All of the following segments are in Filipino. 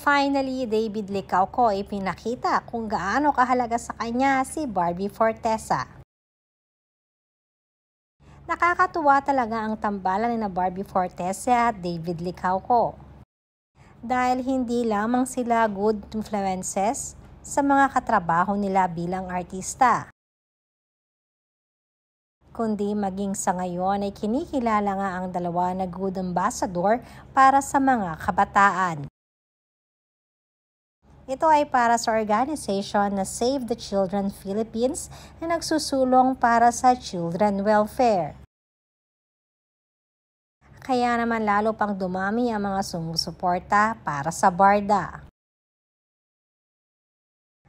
Finally, David Licauco ay pinakita kung gaano kahalaga sa kanya si Barbie Forteza. Nakakatuwa talaga ang tambalan ni Barbie Forteza at David Licauco. Dahil hindi lamang sila good influences sa mga katrabaho nila bilang artista, kundi maging sa ngayon ay kinikilala nga ang dalawa na good ambassador para sa mga kabataan. Ito ay para sa organization na Save the Children Philippines na nagsusulong para sa children welfare. Kaya naman lalo pang dumami ang mga sumusuporta para sa Barda.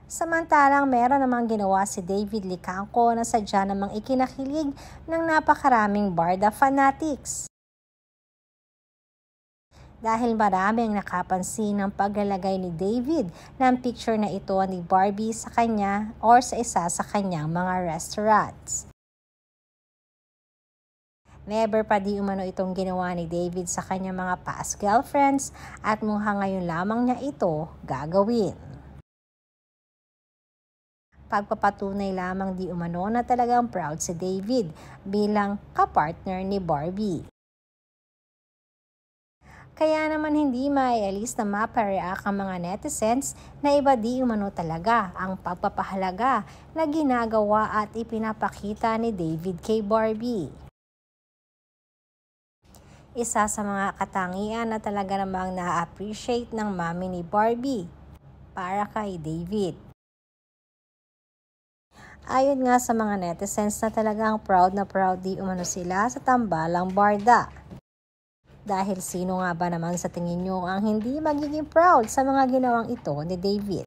Samantalang meron namang ginawa si David Licauco na sadya namang ikinakilig ng napakaraming Barda fanatics. Dahil marami ang nakapansin ng paglalagay ni David ng picture na ito ni Barbie sa kanya or sa isa sa kanyang mga restaurants. Never pa di umano itong ginawa ni David sa kanyang mga past girlfriends at mukhang ngayon lamang niya ito gagawin. Pagpapatunay lamang di umano na talagang proud si David bilang kapartner ni Barbie. Kaya naman hindi maialis na mapareact ang mga netizens na iba di umano talaga ang pagpapahalaga na ginagawa at ipinapakita ni David kay Barbie. Isa sa mga katangian na talaga namang na-appreciate ng mami ni Barbie para kay David. Ayon nga sa mga netizens na talagang proud di umano sila sa tambalang Barda. Dahil sino nga ba naman sa tingin nyo ang hindi magiging proud sa mga ginawang ito ni David?